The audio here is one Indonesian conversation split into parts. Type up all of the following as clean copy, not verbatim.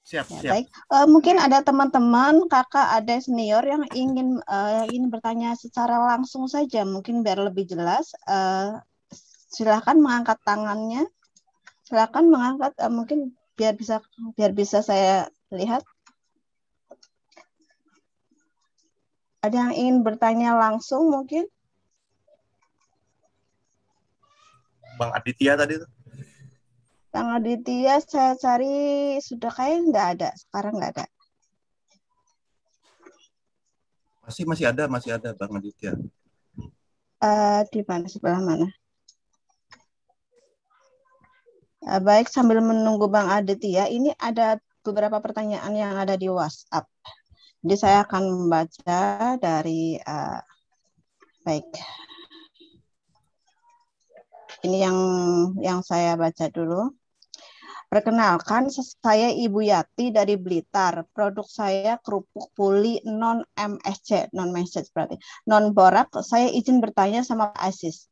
Siap, Ya, siap. baik. Mungkin ada teman-teman, kakak, adik senior yang ingin bertanya secara langsung saja, mungkin biar lebih jelas. Silakan mengangkat tangannya. Silakan mengangkat, mungkin biar bisa saya lihat. Ada yang ingin bertanya langsung mungkin? Bang Aditya tadi tuh. Bang Aditya saya cari sudah kayak nggak ada. Sekarang nggak ada. Masih ada Bang Aditya. Di mana, sebelah mana? Baik, sambil menunggu Bang Aditya, ini ada beberapa pertanyaan yang ada di WhatsApp. Jadi saya akan membaca dari baik. Ini yang saya baca dulu. Perkenalkan, saya Ibu Yati dari Blitar. Produk saya kerupuk puli non MSC, non message berarti. Non borak. Saya izin bertanya sama Pak Aziz.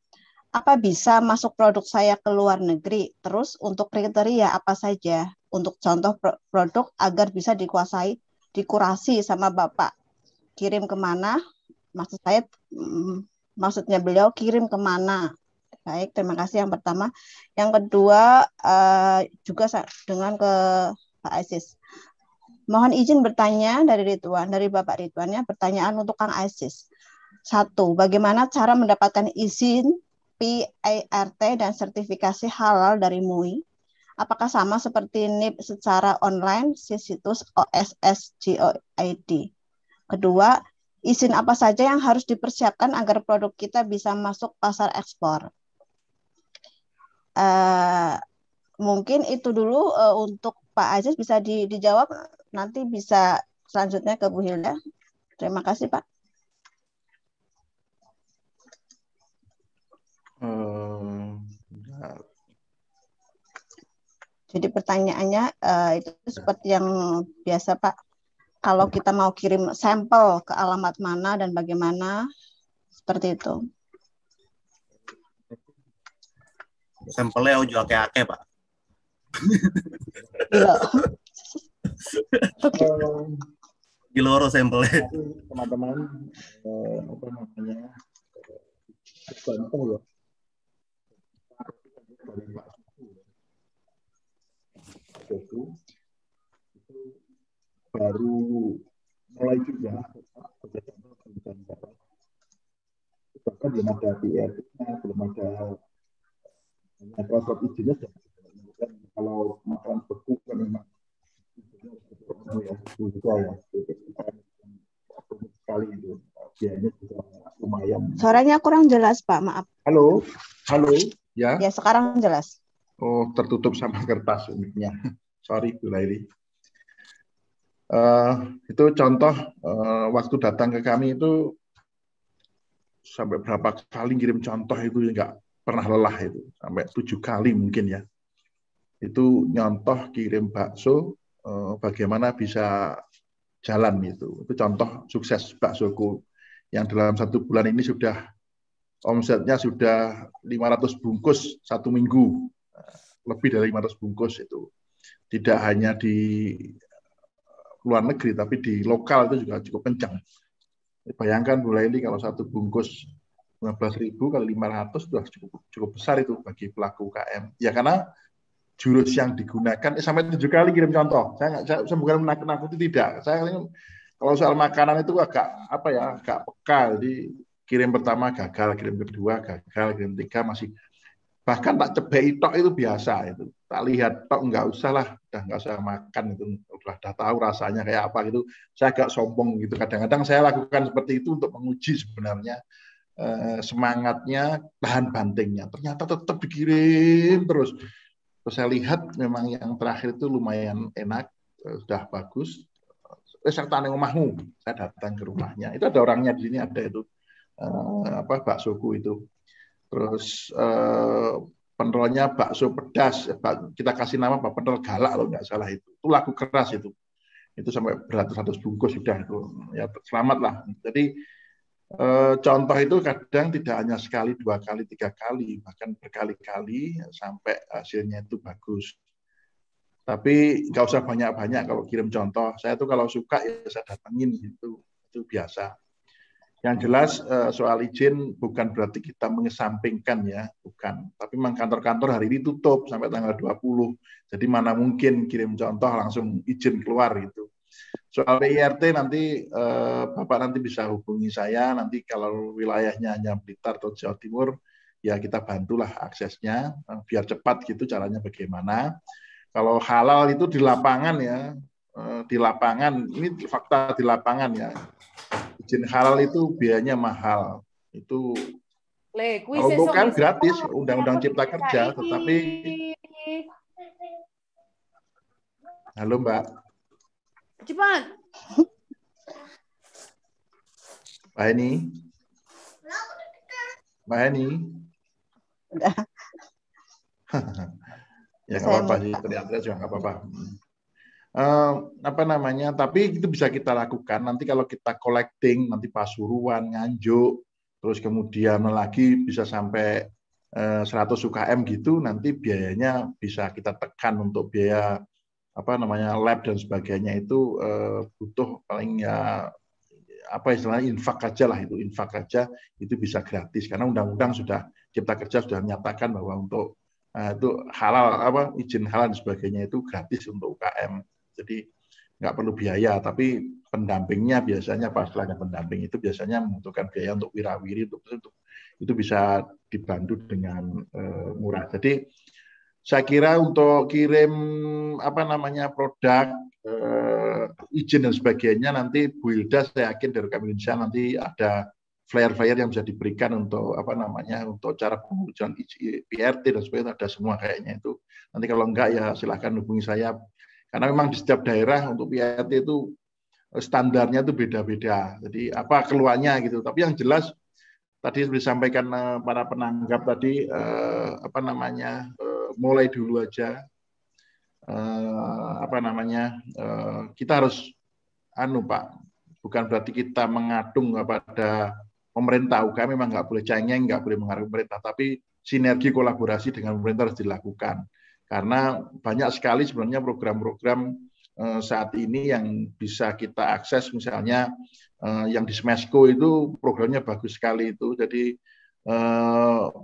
Apa bisa masuk produk saya ke luar negeri? Terus untuk kriteria apa saja? Untuk contoh produk agar bisa dikurasi sama Bapak. Kirim kemana? Maksud saya, maksudnya beliau kirim kemana? Baik, terima kasih yang pertama. Yang kedua, juga dengan ke Pak Aziz. Mohon izin bertanya dari Bapak Ridwan, pertanyaan untuk Kang Aziz. 1. Bagaimana cara mendapatkan izin PART dan sertifikasi halal dari MUI? Apakah sama seperti NIP secara online di situs OSSGOID? Kedua, izin apa saja yang harus dipersiapkan agar produk kita bisa masuk pasar ekspor? Mungkin itu dulu untuk Pak Aziz, bisa dijawab, nanti bisa selanjutnya ke Bu Hilda. Terima kasih Pak. Jadi pertanyaannya itu seperti yang biasa Pak. Kalau kita mau kirim sampel ke alamat mana dan bagaimana, seperti itu. Sampelnya udah ake-ake, Pak. Gila. Oke. Giloro sampelnya. Teman-teman, apa namanya, contoh ya. Itu baru mulai juga bahkan belum ada PR-nya, belum ada proses izinnya. Kalau makanan beku kan memang ya juga ya sekali itu biayanya juga lumayan. Suaranya kurang jelas Pak, maaf. Halo ya. Ya sekarang jelas. Oh, tertutup sama kertas mic-nya. Sorry Bu Laili. Itu contoh waktu datang ke kami itu sampai berapa kali ngirim contoh itu nggak pernah lelah itu, sampai 7 kali mungkin ya. Itu nyontoh kirim bakso, bagaimana bisa jalan itu. Itu contoh sukses baksoku yang dalam 1 bulan ini sudah omsetnya sudah 500 bungkus 1 minggu, lebih dari 500 bungkus itu. Tidak hanya di luar negeri, tapi di lokal itu juga cukup kencang. Bayangkan Bu Laili kalau 1 bungkus 15.000 kali 500 sudah cukup besar itu bagi pelaku UKM. Ya karena jurus yang digunakan sampai 7 kali kirim contoh. Saya bukan menakut-nakuti, tidak. Saya kalau soal makanan itu agak peka. Jadi kirim pertama gagal, kirim kedua gagal, kirim ketiga masih, bahkan tak cebei tok itu biasa itu. Tak lihat tok, nggak usah lah, nggak usah makan itu, udah tahu rasanya kayak apa gitu. Saya agak sombong gitu. Kadang-kadang saya lakukan seperti itu untuk menguji sebenarnya semangatnya, tahan bantingnya. Ternyata tetap dikirim terus. Terus saya lihat memang yang terakhir itu lumayan enak, sudah bagus. Saya tanya omahmu, saya datang ke rumahnya. Itu ada orangnya di sini, ada itu baksoku itu. Terus penelnya bakso pedas, kita kasih nama Pak Penel Galak kalau nggak salah itu. Itu laku keras itu. Itu sampai beratus-ratus bungkus sudah itu. Ya selamat lah. Jadi contoh itu kadang tidak hanya sekali, 2 kali, 3 kali, bahkan berkali-kali sampai hasilnya itu bagus. Tapi nggak usah banyak-banyak kalau kirim contoh. Saya tuh kalau suka ya saya datengin gitu, itu biasa. Yang jelas soal izin bukan berarti kita mengesampingkan ya, bukan. Tapi memang kantor-kantor hari ini tutup sampai tanggal 20. Jadi mana mungkin kirim contoh langsung izin keluar gitu. Soal PIRT nanti Bapak nanti bisa hubungi saya, nanti kalau wilayahnya hanya Blitar atau Jawa Timur, ya kita bantulah aksesnya, biar cepat gitu caranya bagaimana. Kalau halal itu di lapangan ya, di lapangan, ini fakta di lapangan ya. Izin halal itu biayanya mahal. Itu kalau untuk kan gratis, Undang-Undang Cipta Kerja, tetapi halo Mbak. Cepat. Mbak Heni. Mbak Heni. Udah. Ya nggak apa-apa sih, teriak-teriak juga nggak apa-apa. Apa namanya, tapi itu bisa kita lakukan nanti kalau kita collecting nanti Pasuruan, Nganjuk, terus kemudian lagi bisa sampai 100 UKM gitu, nanti biayanya bisa kita tekan untuk biaya apa namanya lab dan sebagainya itu butuh paling ya apa istilahnya infak aja lah, itu infak aja itu bisa gratis karena undang-undang sudah Cipta Kerja sudah menyatakan bahwa untuk itu halal apa izin halal dan sebagainya itu gratis untuk UKM. Jadi nggak perlu biaya, tapi pendampingnya biasanya pas setelahnya pendamping itu biasanya membutuhkan biaya untuk wirawiri, untuk itu bisa dibantu dengan murah. Jadi saya kira untuk kirim apa namanya produk izin dan sebagainya nanti Bu Hilda saya yakin dari kami Indonesia nanti ada flyer-flyer yang bisa diberikan untuk apa namanya untuk cara pengurusan PRT dan sebagainya ada semua kayaknya itu. Nanti kalau enggak ya silahkan hubungi saya. Karena memang di setiap daerah untuk PRT itu standarnya itu beda-beda. Jadi apa keluarnya gitu. Tapi yang jelas tadi disampaikan para penanggap tadi apa namanya mulai dulu aja apa namanya kita harus Pak, bukan berarti kita mengadung pada pemerintah. UKM memang nggak boleh cengeng, nggak boleh mengaruhi pemerintah, tapi sinergi kolaborasi dengan pemerintah harus dilakukan. Karena banyak sekali sebenarnya program-program saat ini yang bisa kita akses, misalnya yang di Smesco itu programnya bagus sekali itu. Jadi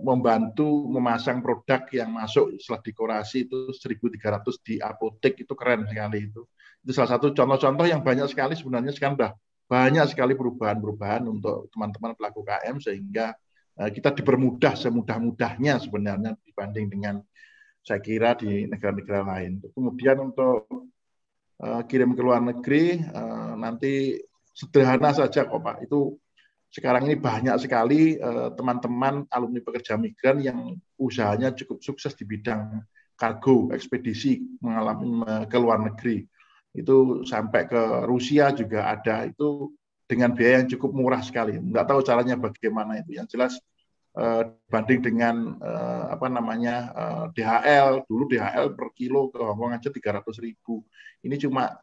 membantu memasang produk yang masuk setelah dekorasi itu 1.300 di apotek, itu keren sekali itu. Itu salah satu contoh-contoh yang banyak sekali sebenarnya sekarang udah banyak sekali perubahan-perubahan untuk teman-teman pelaku KM sehingga kita dipermudah semudah-mudahnya sebenarnya dibanding dengan saya kira di negara-negara lain. Kemudian untuk kirim ke luar negeri nanti sederhana saja kok Pak. Itu sekarang ini banyak sekali teman-teman alumni pekerja migran yang usahanya cukup sukses di bidang kargo, ekspedisi mengalami ke luar negeri. Itu sampai ke Rusia juga ada, itu dengan biaya yang cukup murah sekali. Nggak tahu caranya bagaimana itu. Yang jelas banding dengan apa namanya DHL, dulu DHL per kilo ke Hongkong aja 300.000. Ini cuma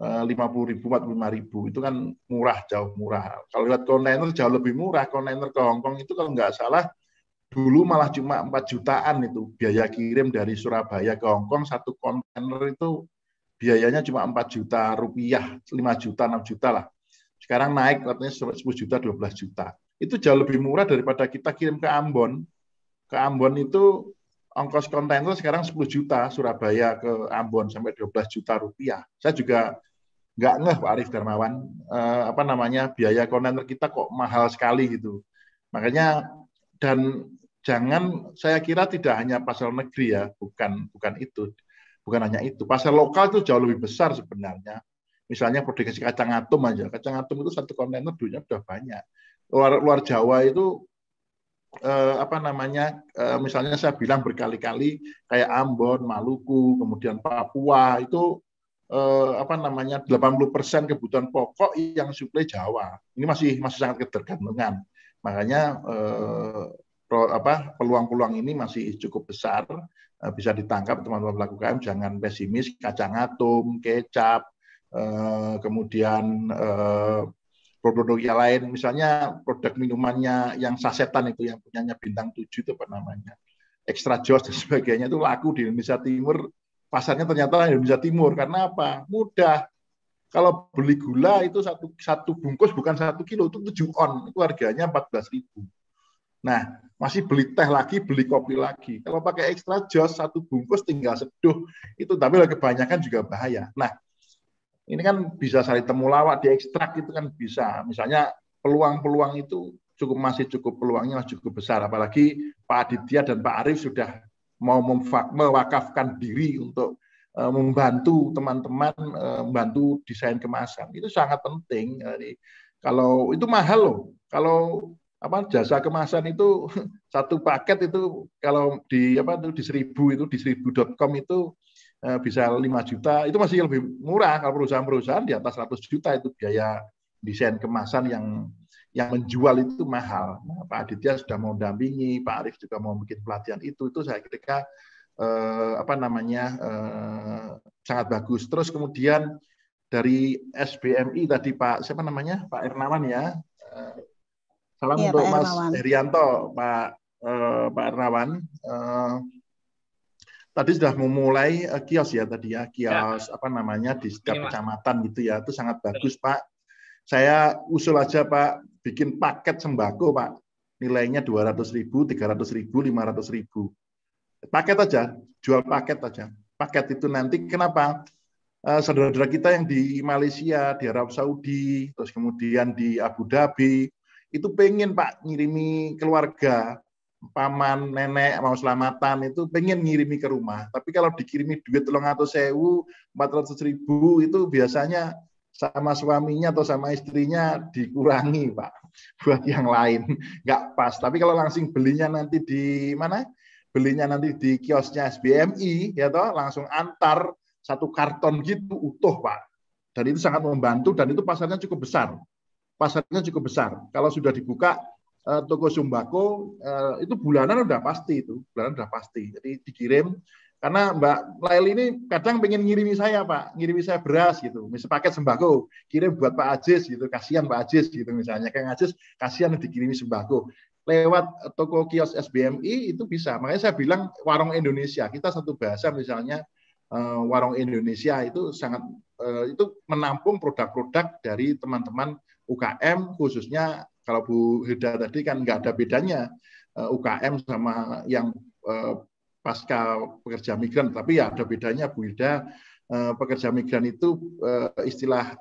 50.000, 45.000, itu kan murah, jauh murah. Kalau lihat kontainer jauh lebih murah. Kontainer ke Hongkong itu kalau nggak salah dulu malah cuma 4 jutaan itu biaya kirim dari Surabaya ke Hongkong, satu kontainer itu biayanya cuma 4 juta rupiah, 5 juta, 6 juta lah. Sekarang naik katanya 10 juta, 12 juta. Itu jauh lebih murah daripada kita kirim ke Ambon. Ke Ambon itu ongkos kontainer sekarang 10 juta, Surabaya ke Ambon sampai 12 juta rupiah. Saya juga nggak ngeh Pak Arif Darmawan, apa namanya biaya kontainer kita kok mahal sekali gitu. Makanya dan jangan, saya kira tidak hanya pasar negeri ya, bukan itu, bukan hanya itu. Pasar lokal itu jauh lebih besar sebenarnya. Misalnya produksi kacang atom aja, kacang atom itu satu kontainer duitnya sudah banyak. Luar Jawa itu apa namanya misalnya saya bilang berkali-kali kayak Ambon, Maluku, kemudian Papua itu apa namanya 80% kebutuhan pokok yang suplai Jawa. Ini masih sangat ketergantungan. Makanya peluang-peluang ini masih cukup besar, bisa ditangkap teman-teman pelaku UKM, jangan pesimis. Kacang atom, kecap, kemudian produk yang lain, misalnya produk minumannya yang sasetan itu, yang punyanya bintang 7 itu apa namanya, Extra Joss dan sebagainya, itu laku di Indonesia Timur pasarnya ternyata Indonesia Timur. Karena apa? Mudah. Kalau beli gula itu satu bungkus bukan 1 kilo, itu 7 on, itu harganya 14.000. Nah, masih beli teh lagi, beli kopi lagi. Kalau pakai extra jos, 1 bungkus tinggal seduh, itu tapi kebanyakan juga bahaya. Nah, ini kan bisa saling temulawak, diekstrak itu kan bisa. Misalnya peluang-peluang itu masih cukup peluangnya cukup besar. Apalagi Pak Aditya dan Pak Arief sudah mau mewakafkan diri untuk membantu teman-teman membantu desain kemasan. Itu sangat penting. Kalau itu mahal loh. Kalau jasa kemasan itu satu paket itu kalau di di 1000 itu di 1000.com itu bisa 5 juta. Itu masih lebih murah. Kalau perusahaan-perusahaan di atas 100 juta itu biaya desain kemasan yang menjual itu mahal. Nah, Pak Aditya sudah mau dampingi, Pak Arief juga mau bikin pelatihan itu saya kira sangat bagus. Terus kemudian dari SBMI tadi Pak Ernawan ya. Salam untuk Mas Herianto, Pak Ernawan. Tadi sudah memulai kios ya tadi ya, kios di setiap kecamatan gitu ya. Itu sangat bagus Pak. Saya usul aja Pak bikin paket sembako Pak. Nilainya 200.000, 300.000, 500.000. Paket aja, jual paket aja. Paket itu nanti kenapa? Saudara-saudara kita yang di Malaysia, di Arab Saudi, terus kemudian di Abu Dhabi, itu pengen Pak ngirimi keluarga, paman, nenek mau selamatan itu pengen ngirimi ke rumah. Tapi kalau dikirimi duit 300.000, 400.000 itu biasanya sama suaminya atau sama istrinya dikurangi Pak. Buat yang lain nggak pas. Tapi kalau langsung belinya nanti di mana? Belinya nanti di kiosnya SBMI, ya toh, langsung antar 1 karton gitu utuh Pak. Dan itu sangat membantu dan itu pasarnya cukup besar. Pasarnya cukup besar. Kalau sudah dibuka toko sembako itu bulanan udah pasti itu, bulanan udah pasti. Jadi dikirim karena Mbak Lail ini kadang pengen ngirimi saya Pak, ngirimi saya beras gitu, misal paket sembako, kirim buat Pak Ajis gitu, kasihan Pak Ajis gitu misalnya, Kang Ajis kasihan dikirimi sembako. Lewat toko kios SBMI itu bisa. Makanya saya bilang warung Indonesia, kita satu bahasa misalnya warung Indonesia itu sangat itu menampung produk-produk dari teman-teman UKM, khususnya kalau Bu Hilda tadi kan nggak ada bedanya UKM sama yang pasca pekerja migran, tapi ya ada bedanya Bu Hilda. Pekerja migran itu istilah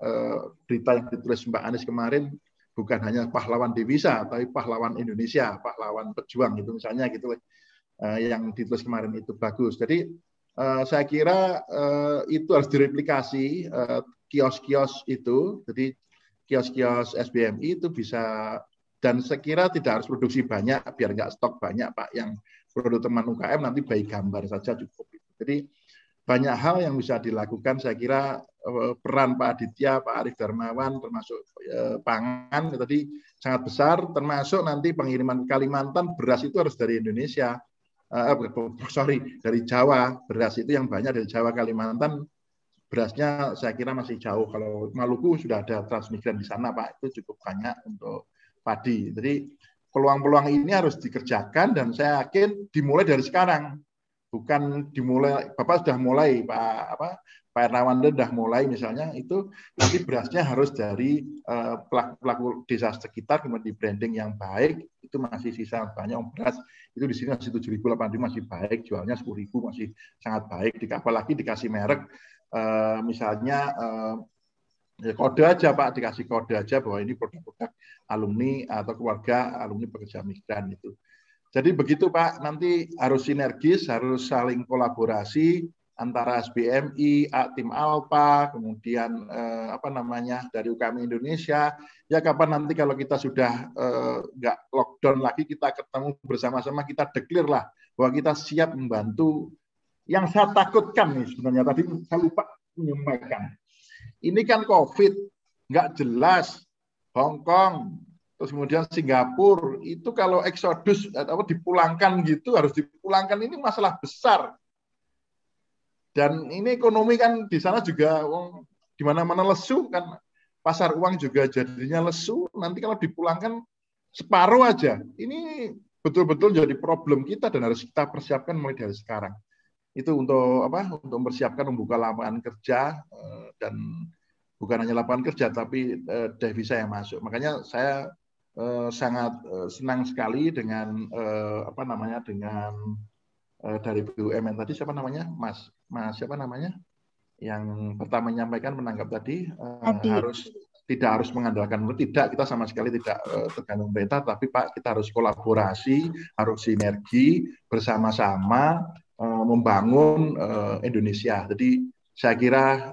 berita yang ditulis Mbak Anies kemarin bukan hanya pahlawan devisa, tapi pahlawan Indonesia, pahlawan pejuang itu misalnya gitu yang ditulis kemarin itu bagus. Jadi saya kira itu harus direplikasi kios-kios itu. Jadi kios-kios SBMI itu bisa, dan saya kira tidak harus produksi banyak biar nggak stok banyak Pak. Yang produk teman UKM nanti bayi gambar saja cukup. Jadi banyak hal yang bisa dilakukan. Saya kira peran Pak Aditya, Pak Arief Darmawan, termasuk pangan tadi sangat besar, termasuk nanti pengiriman Kalimantan beras itu harus dari Indonesia, dari Jawa. Beras itu yang banyak dari Jawa, Kalimantan berasnya saya kira masih jauh. Kalau Maluku sudah ada transmigran di sana Pak, itu cukup banyak untuk padi. Jadi peluang-peluang ini harus dikerjakan dan saya yakin dimulai dari sekarang. Bukan dimulai, Bapak sudah mulai, Pak Ernawan sudah mulai misalnya, itu nanti berasnya harus dari pelaku desa sekitar, kemudian di branding yang baik, itu masih sisa banyak beras, itu di sini masih 7.000, 8.000 masih baik, jualnya 10.000 masih sangat baik, apalagi dikasih merek, misalnya kode aja Pak, dikasih kode aja bahwa ini produk-produk alumni atau keluarga alumni pekerja migran itu. Jadi begitu Pak, nanti harus sinergis, harus saling kolaborasi antara SBMI, tim Alpa, kemudian dari UKM Indonesia. Ya kapan nanti kalau kita sudah nggak lockdown lagi, kita ketemu bersama-sama, kita declare lah bahwa kita siap membantu. Yang saya takutkan nih sebenarnya tadi saya lupa menyampaikan. Ini kan COVID, nggak jelas. Hong Kong, terus kemudian Singapura, itu kalau eksodus atau dipulangkan gitu, harus dipulangkan, ini masalah besar. Dan ini ekonomi kan di sana juga di mana-mana lesu kan, pasar uang juga jadinya lesu. Nanti kalau dipulangkan separuh aja, ini betul-betul jadi problem kita dan harus kita persiapkan mulai dari sekarang. itu untuk apa? Untuk mempersiapkan membuka lapangan kerja dan bukan hanya lapangan kerja tapi devisa yang masuk. Makanya saya sangat senang sekali dengan apa namanya dengan dari BUMN tadi siapa namanya Mas siapa namanya yang pertama menyampaikan menanggap tadi tidak harus mengandalkan tidak kita sama sekali tidak tergantung pemerintah tapi Pak kita harus kolaborasi harus sinergi bersama-sama membangun Indonesia. Jadi saya kira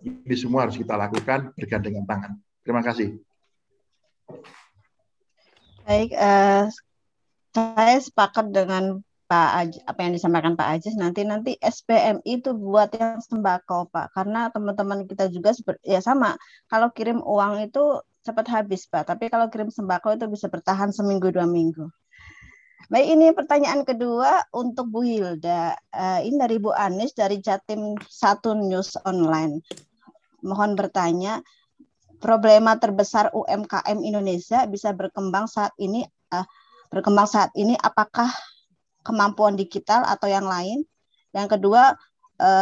ini semua harus kita lakukan bergandengan tangan. Terima kasih. Baik, saya sepakat dengan apa yang disampaikan Pak Ajis. Nanti SPMI itu buat yang sembako, Pak. Karena teman-teman kita juga ya sama. Kalau kirim uang itu cepat habis, Pak. Tapi kalau kirim sembako itu bisa bertahan seminggu 2 minggu. Baik, ini pertanyaan kedua untuk Bu Hilda. Ini dari Bu Anis dari Jatim 1 News Online. Mohon bertanya, problema terbesar UMKM Indonesia bisa berkembang saat ini apakah kemampuan digital atau yang lain? Yang kedua,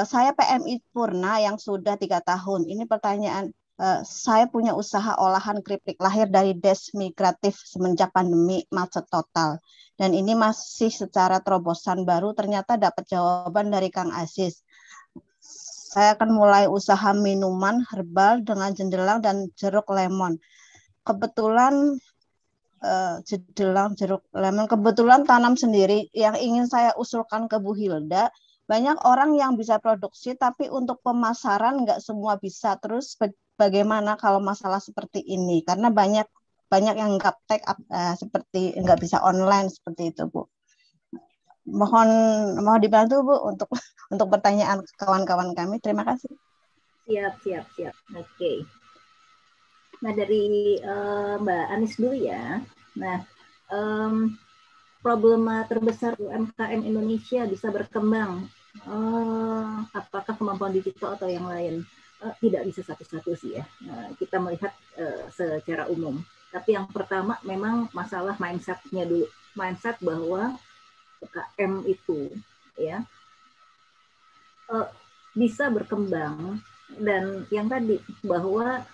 saya PMI Purna yang sudah 3 tahun. Ini pertanyaan, saya punya usaha olahan keripik lahir dari des migratif semenjak pandemi macet total. Dan ini masih secara terobosan baru, ternyata dapat jawaban dari Kang Aziz. Saya akan mulai usaha minuman herbal dengan jendelang dan jeruk lemon. Kebetulan jeruk lemon kebetulan tanam sendiri. Yang ingin saya usulkan ke Bu Hilda, banyak orang yang bisa produksi tapi untuk pemasaran nggak semua bisa. Terus bagaimana kalau masalah seperti ini? Karena banyak yang gaptek seperti nggak bisa online seperti itu, Bu. Mohon dibantu, Bu, untuk pertanyaan kawan-kawan kami. Terima kasih. Siap. Oke. Nah, dari Mbak Anis dulu ya. Nah, problema terbesar UMKM Indonesia bisa berkembang. Apakah kemampuan digital atau yang lain? Tidak bisa satu-satu sih ya. Kita melihat secara umum. Tapi yang pertama memang masalah mindset-nya dulu. Mindset bahwa UMKM itu ya bisa berkembang. Dan yang tadi bahwa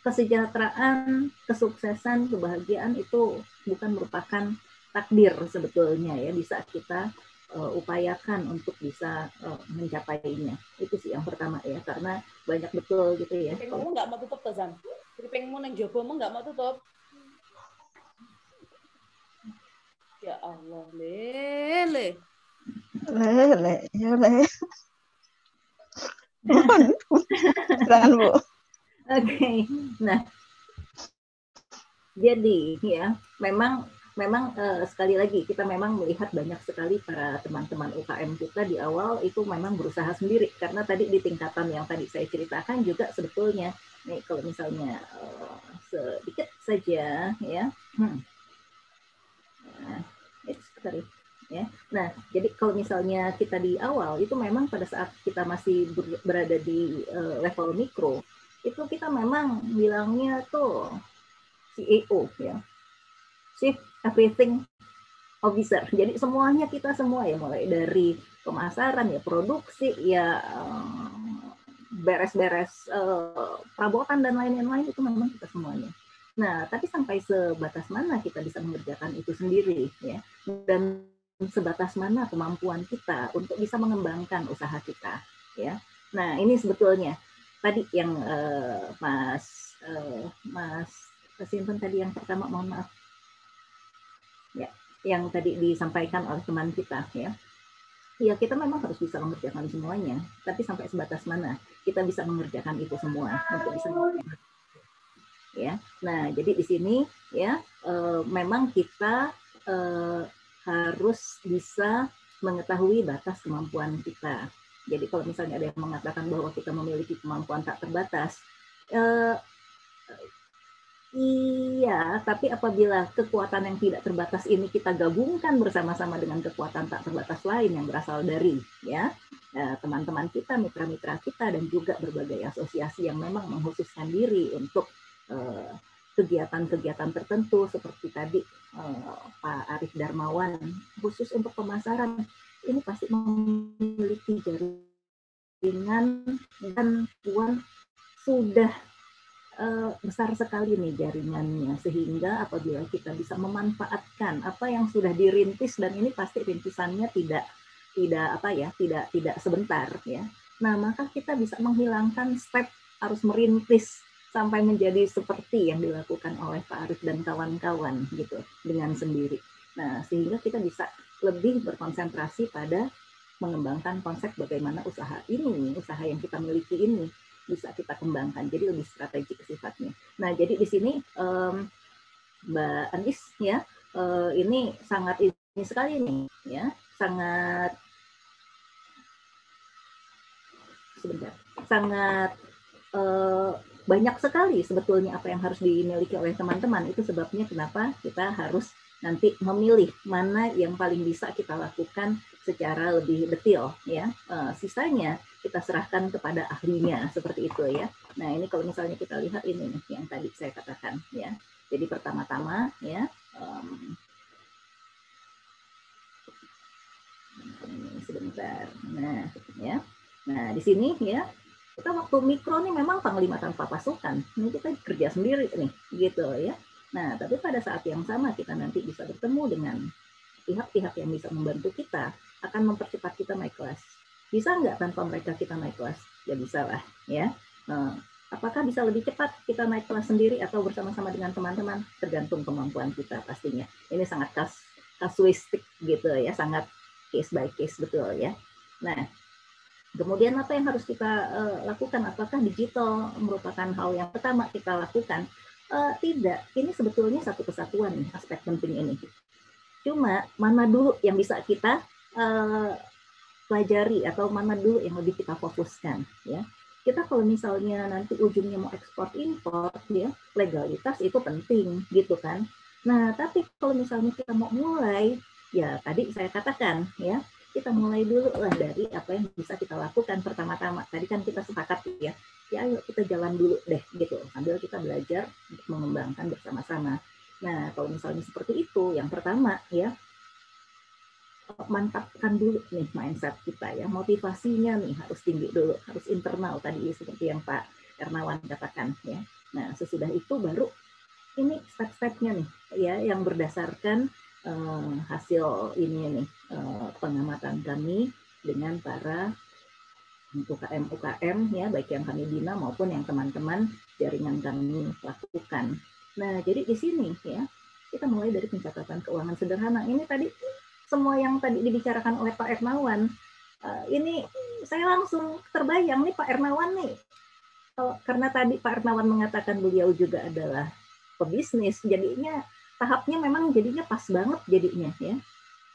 kesejahteraan, kesuksesan, kebahagiaan itu bukan merupakan takdir sebetulnya ya, bisa kita upayakan untuk bisa mencapainya. Itu sih yang pertama ya, karena banyak betul gitu ya. Keripingmu nggak mau tutup tuh, Zan? Keripingmu yang jobomu nggak mau tutup? Ya Allah, lele. Silakan, Bu. Oke. Nah, jadi ya memang sekali lagi kita memang melihat banyak sekali para teman-teman UKM kita di awal itu memang berusaha sendiri, karena tadi di tingkatan yang tadi saya ceritakan juga sebetulnya nih kalau misalnya sedikit saja ya. Nah, jadi kalau misalnya kita di awal itu memang pada saat kita masih berada di level mikro, itu kita memang bilangnya tuh CEO ya, Chief Everything Officer. Jadi semuanya kita semua ya, mulai dari pemasaran ya, produksi ya, beres-beres perabotan dan lain-lain itu memang kita semuanya. Nah, tapi sampai sebatas mana kita bisa mengerjakan itu sendiri ya, dan sebatas mana kemampuan kita untuk bisa mengembangkan usaha kita ya. Nah, ini sebetulnya tadi yang Mas Simpen tadi yang pertama, mohon maaf ya, yang tadi disampaikan oleh teman kita ya. Ya, kita memang harus bisa mengerjakan semuanya, tapi sampai sebatas mana kita bisa mengerjakan itu semua untuk bisa mengerjakan ya. Nah, jadi di sini ya memang kita harus bisa mengetahui batas kemampuan kita. Jadi kalau misalnya ada yang mengatakan bahwa kita memiliki kemampuan tak terbatas, iya, tapi apabila kekuatan yang tidak terbatas ini kita gabungkan bersama-sama dengan kekuatan tak terbatas lain yang berasal dari ya teman-teman kita, mitra-mitra kita, dan juga berbagai asosiasi yang memang mengkhususkan diri untuk kegiatan-kegiatan tertentu seperti tadi Pak Arif Darmawan khusus untuk pemasaran, ini pasti memiliki memiliki jaringan dan Puan sudah besar sekali nih jaringannya, sehingga apabila kita bisa memanfaatkan apa yang sudah dirintis, dan ini pasti rintisannya tidak sebentar ya. Nah, maka kita bisa menghilangkan step harus merintis sampai menjadi seperti yang dilakukan oleh Pak Arief dan kawan-kawan gitu dengan sendiri. Nah, sehingga kita bisa lebih berkonsentrasi pada mengembangkan konsep bagaimana usaha yang kita miliki ini bisa kita kembangkan, jadi lebih strategik sifatnya. Nah, jadi di sini Mbak Andis ya, ini sangat ini sekali nih ya, sangat banyak sekali sebetulnya apa yang harus dimiliki oleh teman-teman. Itu sebabnya kenapa kita harus nanti memilih mana yang paling bisa kita lakukan secara lebih detail ya. Sisanya kita serahkan kepada ahlinya seperti itu ya. Nah, ini kalau misalnya kita lihat ini nih yang tadi saya katakan ya. Jadi pertama-tama ya, sebentar. Nah, ya. Nah, di sini ya, kita waktu mikro nih memang panglima tanpa pasukan. Ini kita kerja sendiri nih, gitu ya. Nah, tapi pada saat yang sama kita nanti bisa bertemu dengan pihak-pihak yang bisa membantu kita, akan mempercepat kita naik kelas. Bisa nggak tanpa mereka kita naik kelas? Ya bisa lah, ya. Apakah bisa lebih cepat kita naik kelas sendiri atau bersama-sama dengan teman-teman? Tergantung kemampuan kita pastinya. Ini sangat kasuistik gitu ya, sangat case by case betul ya. Nah, kemudian apa yang harus kita lakukan? Apakah digital merupakan hal yang pertama kita lakukan? Tidak, ini sebetulnya satu kesatuan nih, aspek penting ini. Cuma mana dulu yang bisa kita pelajari atau mana dulu yang lebih kita fokuskan ya. Kita kalau misalnya nanti ujungnya mau ekspor impor ya, legalitas itu penting gitu kan. Nah, tapi kalau misalnya kita mau mulai, ya tadi saya katakan ya, kita mulai dulu lah dari apa yang bisa kita lakukan pertama-tama. Tadi kan kita sepakat ya, ayo kita jalan dulu deh gitu, sambil kita belajar untuk mengembangkan bersama-sama. Nah, kalau misalnya seperti itu, yang pertama ya, mantapkan dulu nih mindset kita ya, motivasinya nih harus tinggi dulu, harus internal tadi seperti yang Pak Ernawan katakan ya. Nah, sesudah itu baru ini step-stepnya nih ya, yang berdasarkan hasil ini nih pengamatan kami dengan para UKM ya, baik yang kami bina maupun yang teman-teman jaringan kami lakukan. Nah, jadi di sini ya kita mulai dari pencatatan keuangan sederhana. Ini tadi semua yang tadi dibicarakan oleh Pak Ernawan, ini saya langsung terbayang nih Pak Ernawan nih, karena tadi Pak Ernawan mengatakan beliau juga adalah pebisnis, jadinya tahapnya memang jadinya pas banget jadinya ya.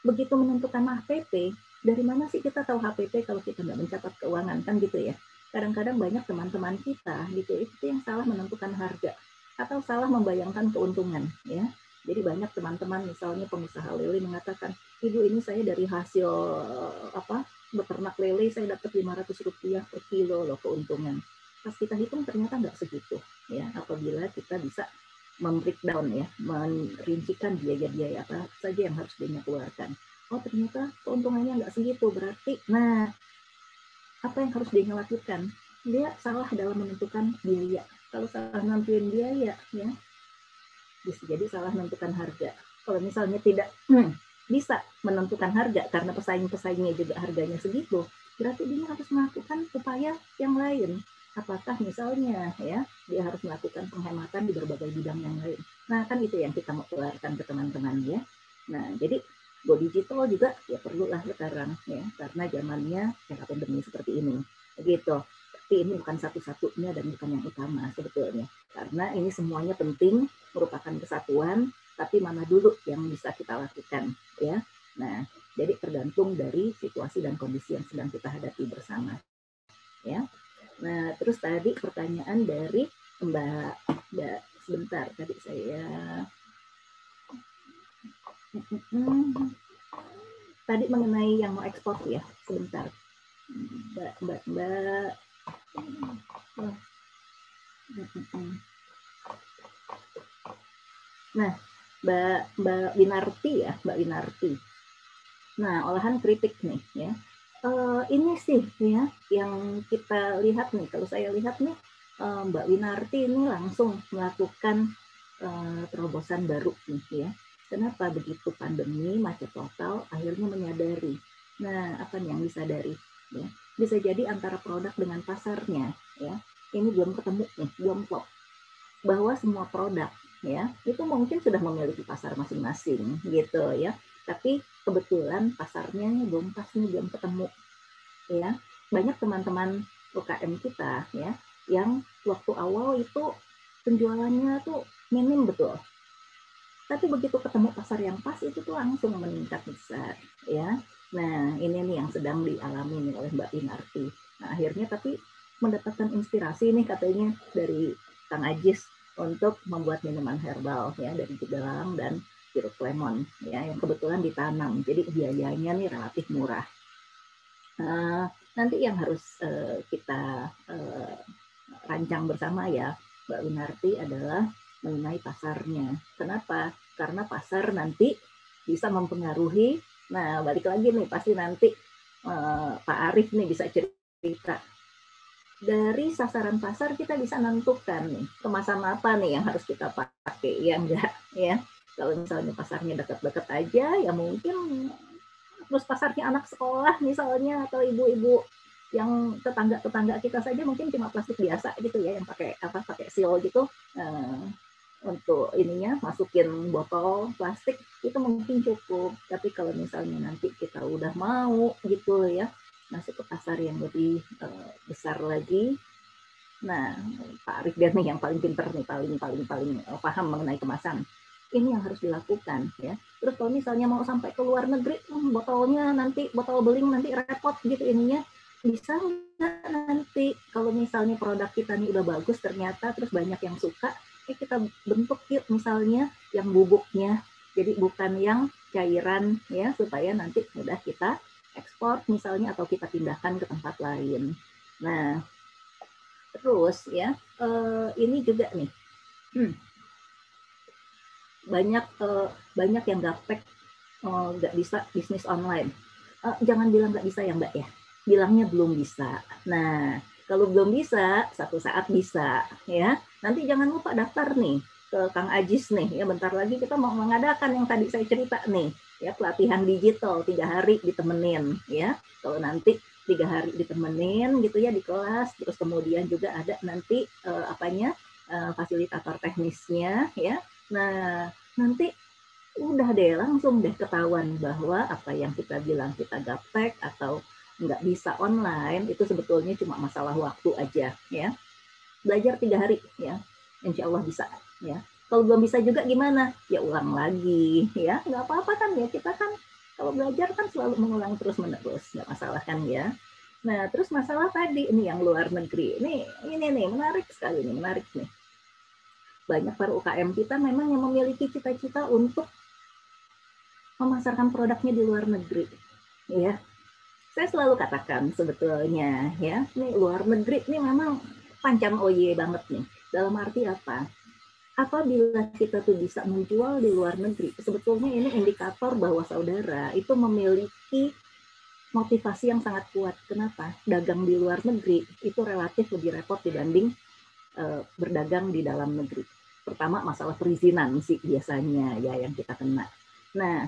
Begitu menentukan HPP, dari mana sih kita tahu HPP kalau kita nggak mencatat keuangan kan gitu ya. Kadang-kadang banyak teman-teman kita gitu itu yang salah menentukan harga atau salah membayangkan keuntungan ya. Jadi banyak teman-teman misalnya pengusaha lele mengatakan, ibu ini saya dari hasil beternak lele saya dapat Rp500 per kilo loh keuntungan. Pas kita hitung ternyata nggak segitu ya, apabila kita bisa membreakdown ya, merincikan biaya-biaya apa saja yang harus dia keluarkan. Oh ternyata keuntungannya nggak segitu, berarti nah apa yang harus dia lakukan? Dia salah dalam menentukan biaya. Kalau salah nentuin biaya ya, bisa jadi salah menentukan harga. Kalau misalnya tidak bisa menentukan harga karena pesaing-pesaingnya juga harganya segitu, berarti dia harus melakukan upaya yang lain. Apakah misalnya ya dia harus melakukan penghematan di berbagai bidang yang lain. Nah kan itu yang kita mau keluarkan ke teman-teman ya. Nah jadi go digital juga ya perlulah sekarang ya, karena zamannya era pandemi seperti ini begitu. Tapi ini bukan satu-satunya dan bukan yang utama sebetulnya, karena ini semuanya penting, merupakan kesatuan, tapi mana dulu yang bisa kita lakukan ya. Nah jadi tergantung dari situasi dan kondisi yang sedang kita hadapi bersama ya. Nah, terus tadi pertanyaan dari Mbak sebentar, tadi saya tadi mengenai yang mau ekspor ya, sebentar. Mbak. Nah, Mbak Winarti ya, Mbak Winarti. Nah, olahan keripik nih ya. ini sih ya yang kita lihat nih, kalau saya lihat nih Mbak Winarti ini langsung melakukan terobosan baru nih ya. Kenapa begitu pandemi macet total akhirnya menyadari. Nah, apa nih yang disadari? Ya, bisa jadi antara produk dengan pasarnya ya. Ini belum ketemu nih, belum klop. Bahwa semua produk ya itu mungkin sudah memiliki pasar masing-masing gitu ya. Tapi kebetulan pasarnya belum pas nih, belum ketemu ya. Banyak teman-teman UKM kita ya yang waktu awal itu penjualannya tuh minim betul. Tapi begitu ketemu pasar yang pas itu tuh langsung meningkat besar ya. Nah, ini nih yang sedang dialami nih oleh Mbak Winarti. Nah, akhirnya tapi mendapatkan inspirasi nih katanya dari Kang Ajis untuk membuat minuman herbal ya dari jegelang dan jeruk lemon ya yang kebetulan ditanam. Jadi biayanya nih relatif murah. Nanti yang harus kita rancang bersama ya Mbak Winarti adalah mengenai pasarnya. Kenapa? Karena pasar nanti bisa mempengaruhi. Nah, balik lagi nih, pasti nanti Pak Arief nih bisa cerita. Dari sasaran pasar kita bisa nentukan nih, kemasan apa nih yang harus kita pakai, ya enggak? Ya. Kalau misalnya pasarnya dekat-dekat aja, ya mungkin terus pasarnya anak sekolah misalnya, atau ibu-ibu yang tetangga kita saja mungkin cuma plastik biasa gitu ya, yang pakai seal gitu. Untuk ininya masukin botol plastik itu mungkin cukup. Tapi kalau misalnya nanti kita udah mau gitu ya masuk ke pasar yang lebih besar lagi, nah Pak Arief dia nih yang paling pinter nih, paling paham mengenai kemasan. Ini yang harus dilakukan ya. Terus kalau misalnya mau sampai ke luar negeri, botolnya nanti botol beling nanti repot gitu ininya, bisa nggak nanti kalau misalnya produk kita nih udah bagus ternyata terus banyak yang suka, kita bentuk yuk misalnya yang bubuknya, jadi bukan yang cairan ya, supaya nanti mudah kita ekspor misalnya atau kita pindahkan ke tempat lain. Nah, terus ya ini juga nih banyak yang gaptek nggak bisa bisnis online. Jangan bilang nggak bisa ya Mbak ya, bilangnya belum bisa. Nah, kalau belum bisa, satu saat bisa ya. Nanti jangan lupa daftar nih ke Kang Ajis nih ya, bentar lagi kita mau mengadakan yang tadi saya cerita nih ya, pelatihan digital 3 hari ditemenin ya. Kalau nanti 3 hari ditemenin gitu ya di kelas, terus kemudian juga ada nanti fasilitator teknisnya ya. Nah, nanti udah deh langsung deh ketahuan bahwa apa yang kita bilang kita gaptek atau nggak bisa online itu sebetulnya cuma masalah waktu aja ya. Belajar 3 hari ya, insya Allah bisa ya. Kalau belum bisa juga gimana? Ya ulang lagi ya, nggak apa-apa kan ya, kita kan kalau belajar kan selalu mengulang terus menerus, nggak masalah kan ya. Nah terus masalah tadi ini yang luar negeri, ini nih menarik sekali nih, menarik nih. Banyak para UKM kita memang yang memiliki cita-cita untuk memasarkan produknya di luar negeri ya. Saya selalu katakan sebetulnya ya, nih luar negeri nih memang panjang oye banget nih. Dalam arti apa? Apabila kita tuh bisa menjual di luar negeri, sebetulnya ini indikator bahwa saudara itu memiliki motivasi yang sangat kuat. Kenapa? Dagang di luar negeri itu relatif lebih repot dibanding berdagang di dalam negeri. Pertama masalah perizinan sih biasanya ya yang kita kena. Nah,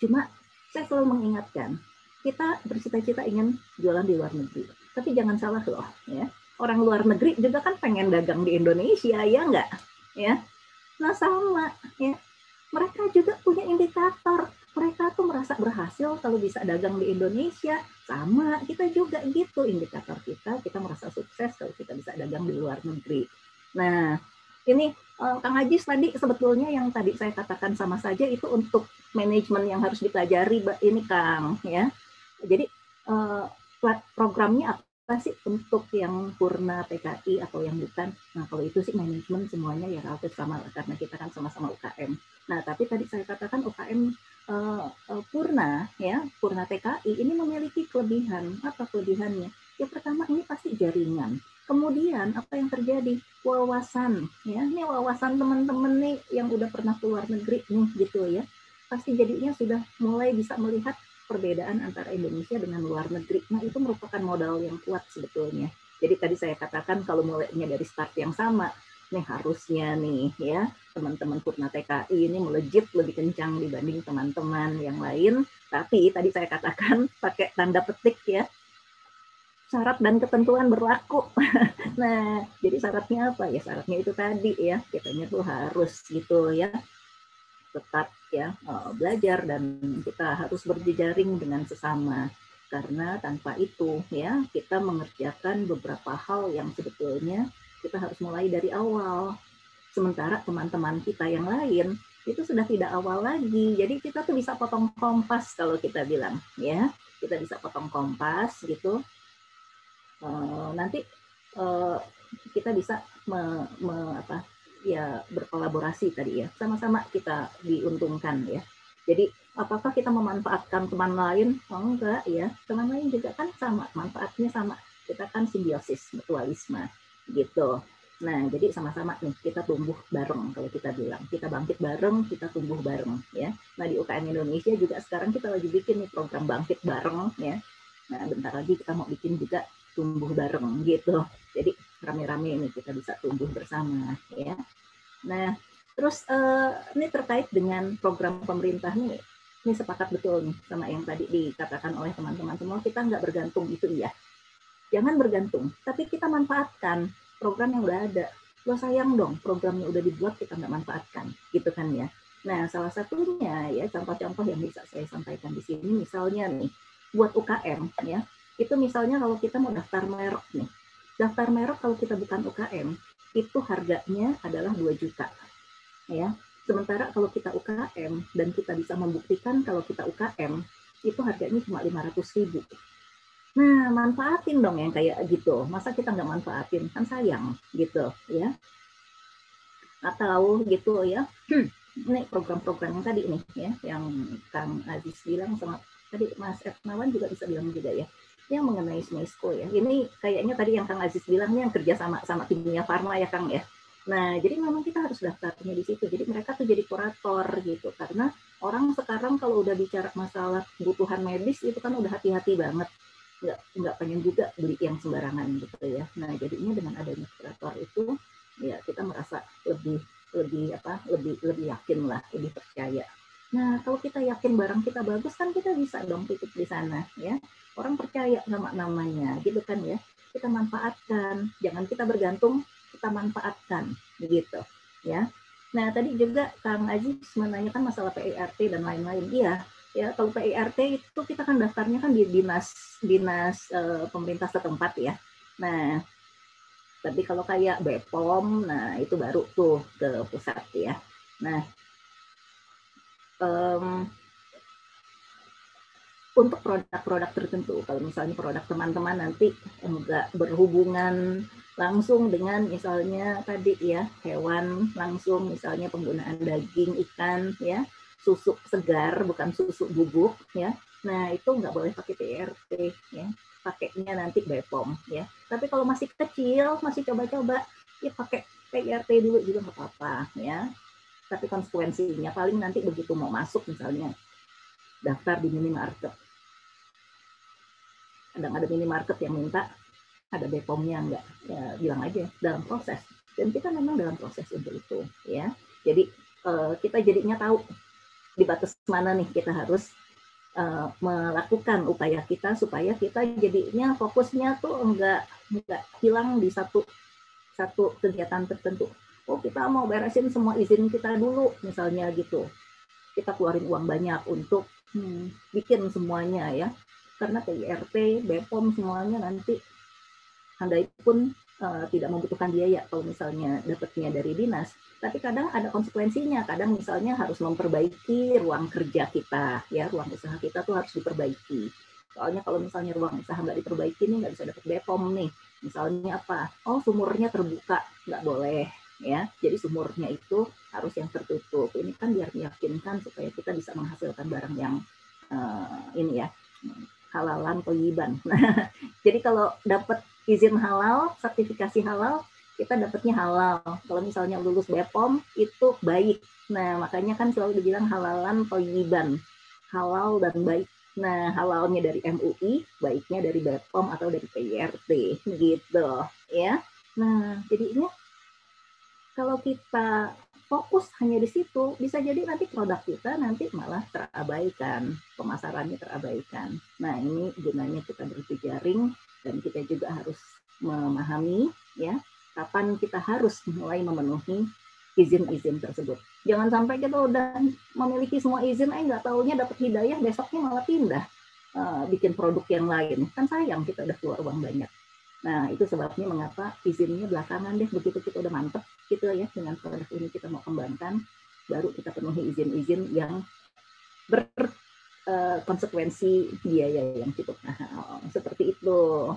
cuma saya selalu mengingatkan, kita bercita-cita ingin jualan di luar negeri. Tapi jangan salah loh, ya. Orang luar negeri juga kan pengen dagang di Indonesia, ya enggak? Ya. Nah sama, ya. Mereka juga punya indikator. Mereka tuh merasa berhasil kalau bisa dagang di Indonesia. Sama, kita juga gitu indikator kita merasa sukses kalau kita bisa dagang di luar negeri. Nah, ini Kang Ajis tadi sebetulnya yang tadi saya katakan sama saja itu untuk manajemen yang harus dipelajari ini Kang ya. Jadi programnya apa sih untuk yang purna PKI atau yang bukan? Nah kalau itu sih manajemen semuanya ya relatif sama karena kita kan sama-sama UKM. Nah tapi tadi saya katakan UKM purna ya, purna PKI ini memiliki kelebihan. Apa kelebihannya? Yang pertama ini pasti jaringan. Kemudian apa yang terjadi? Wawasan ya. Ini wawasan teman-teman nih yang udah pernah keluar negeri nih gitu ya. Pasti jadinya sudah mulai bisa melihat perbedaan antara Indonesia dengan luar negeri. Nah, itu merupakan modal yang kuat sebetulnya. Jadi tadi saya katakan kalau mulainya dari start yang sama, nih harusnya nih ya teman-teman Putna TKI ini melejit lebih kencang dibanding teman-teman yang lain. Tapi tadi saya katakan pakai tanda petik ya, syarat dan ketentuan berlaku. Nah, jadi syaratnya apa ya? Syaratnya itu tadi ya, kitanya tuh harus gitu ya, tetap ya belajar, dan kita harus berjejaring dengan sesama. Karena tanpa itu ya kita mengerjakan beberapa hal yang sebetulnya kita harus mulai dari awal. Sementara teman-teman kita yang lain itu sudah tidak awal lagi. Jadi kita tuh bisa potong kompas kalau kita bilang ya. Kita bisa potong kompas gitu. Nanti kita bisa berkolaborasi tadi ya, sama-sama kita diuntungkan ya. Jadi apakah kita memanfaatkan teman lain? Oh enggak ya, teman lain juga kan sama, manfaatnya sama. Kita kan simbiosis, mutualisme gitu. Nah, jadi sama-sama nih kita tumbuh bareng kalau kita bilang. Kita bangkit bareng, kita tumbuh bareng ya. Nah, di UKM Indonesia juga sekarang kita lagi bikin nih program bangkit bareng ya. Nah, bentar lagi kita mau bikin juga tumbuh bareng gitu. Jadi rame-rame ini kita bisa tumbuh bersama ya. Nah, terus ini terkait dengan program pemerintah nih, ini sepakat betul nih sama yang tadi dikatakan oleh teman-teman semua, kita nggak bergantung itu ya. Jangan bergantung, tapi kita manfaatkan program yang udah ada. Lo sayang dong programnya udah dibuat kita nggak manfaatkan, gitu kan ya. Nah, salah satunya ya contoh-contoh yang bisa saya sampaikan di sini, misalnya nih buat UKM ya, itu misalnya kalau kita mau daftar merek nih, daftar merek kalau kita bukan UKM itu harganya adalah 2 juta ya. Sementara kalau kita UKM dan kita bisa membuktikan kalau kita UKM itu harganya cuma 500.000. Nah, manfaatin dong yang kayak gitu. Masa kita nggak manfaatin? Kan sayang gitu ya. Atau gitu ya. Ini program-program yang tadi nih ya, yang Kang Aziz bilang sama tadi Mas Etnawan juga bisa bilang juga ya, yang mengenai SMESCO ya. Ini kayaknya tadi yang Kang Aziz bilang yang kerja sama Kimia Farma ya Kang ya. Nah, jadi memang kita harus daftarnya di situ. Jadi mereka tuh jadi kurator gitu. Karena orang sekarang kalau udah bicara masalah kebutuhan medis itu kan udah hati-hati banget. Nggak pengen juga beli yang sembarangan gitu ya. Nah, jadinya dengan adanya kurator itu ya kita merasa lebih yakin lah, lebih percaya. Nah, kalau kita yakin barang kita bagus kan kita bisa dong titip di sana ya. Orang percaya sama namanya gitu kan ya. Kita manfaatkan, jangan kita bergantung, kita manfaatkan begitu ya. Nah, tadi juga Kang Aziz menanyakan masalah PIRT dan lain-lain. Iya, ya kalau PIRT itu kita kan daftarnya kan di dinas pemerintah setempat ya. Nah, tapi kalau kayak BPOM, nah itu baru tuh ke pusat ya. Nah, untuk produk-produk tertentu, kalau misalnya produk teman-teman nanti enggak berhubungan langsung dengan misalnya tadi ya hewan langsung, misalnya penggunaan daging ikan ya, susu segar bukan susu bubuk ya. Nah itu nggak boleh pakai PIRT ya, pakainya nanti BPOM ya. Tapi kalau masih kecil, masih coba-coba ya pakai PIRT dulu juga nggak apa-apa ya. Tapi konsekuensinya paling nanti begitu mau masuk misalnya daftar di minimarket, kadang ada minimarket yang minta ada BPOM-nya enggak, ya bilang aja dalam proses, dan kita memang dalam proses untuk itu ya. Jadi kita jadinya tahu di batas mana nih kita harus melakukan upaya kita supaya kita jadinya fokusnya tuh enggak hilang di satu kegiatan tertentu. Oh kita mau beresin semua izin kita dulu misalnya gitu, kita keluarin uang banyak untuk bikin semuanya ya, karena PIRT, BPOM semuanya nanti andai pun tidak membutuhkan biaya kalau misalnya dapatnya dari dinas, tapi kadang ada konsekuensinya. Kadang misalnya harus memperbaiki ruang kerja kita ya, ruang usaha kita tuh harus diperbaiki. Soalnya kalau misalnya ruang usaha nggak diperbaiki nih, nggak bisa dapat BPOM nih. Misalnya apa? Oh sumurnya terbuka, nggak boleh ya. Jadi sumurnya itu harus yang tertutup. Ini kan biar meyakinkan supaya kita bisa menghasilkan barang yang ini ya, halalan thayyiban. Nah, jadi kalau dapat izin halal, sertifikasi halal, kita dapatnya halal. Kalau misalnya lulus BPOM itu baik. Nah, makanya kan selalu dibilang halalan thayyiban, halal dan baik Nah, halalnya dari MUI, baiknya dari BPOM atau dari PYRT gitu ya. Nah, jadinya kalau kita fokus hanya di situ, bisa jadi nanti produk kita nanti malah terabaikan, pemasarannya terabaikan. Nah, ini gunanya kita berjejaring dan kita juga harus memahami ya kapan kita harus mulai memenuhi izin-izin tersebut. Jangan sampai kita udah memiliki semua izin, nggak taunya dapat hidayah, besoknya malah pindah bikin produk yang lain. Kan sayang kita udah keluar uang banyak. Nah, itu sebabnya mengapa izinnya belakangan deh, begitu kita udah mantep gitu ya dengan produk ini kita mau kembangkan, baru kita penuhi izin-izin yang berkonsekuensi biaya yang cukup mahal. Seperti itu.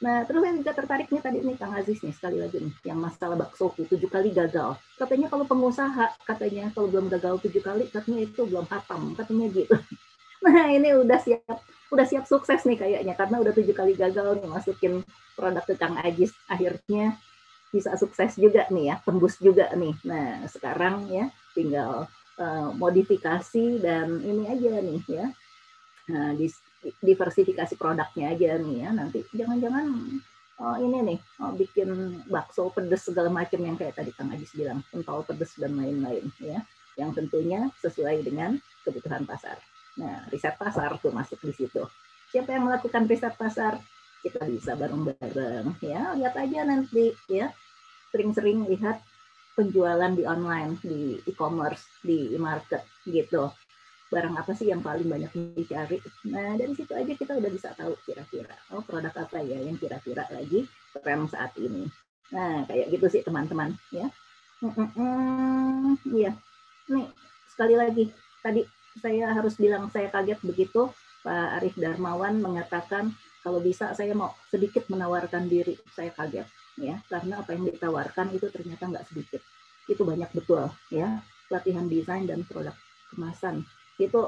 Nah, terus yang juga tertarik nih tadi nih Kang Aziz nih, sekali lagi nih, yang masalah bakso 7 kali gagal. Katanya kalau pengusaha, katanya kalau belum gagal 7 kali, katanya itu belum hatam, katanya gitu. Nah, ini udah siap sukses nih kayaknya, karena udah 7 kali gagal nih masukin produk ke Kang Aziz, akhirnya bisa sukses juga nih ya, tembus juga nih. Nah, sekarang ya tinggal modifikasi dan ini aja nih ya. Nah, diversifikasi produknya aja nih ya. Nanti jangan-jangan ini nih bikin bakso pedes segala macam yang kayak tadi Kang Ajis bilang, pentol pedes dan lain-lain ya. Yang tentunya sesuai dengan kebutuhan pasar. Nah, riset pasar tuh masuk di situ. Siapa yang melakukan riset pasar? Kita bisa bareng-bareng ya. Lihat aja nanti ya. Sering-sering lihat penjualan di online, di e-commerce, di e-market gitu. Barang apa sih yang paling banyak dicari. Nah, dari situ aja kita udah bisa tahu kira-kira, oh produk apa ya yang kira-kira lagi tren saat ini. Nah, kayak gitu sih teman-teman ya. Iya. Nih, sekali lagi, tadi saya harus bilang saya kaget begitu Pak Arif Darmawan mengatakan kalau bisa saya mau sedikit menawarkan diri. Saya kaget ya, karena apa yang ditawarkan itu ternyata nggak sedikit. Itu banyak betul ya, pelatihan desain dan produk kemasan. Itu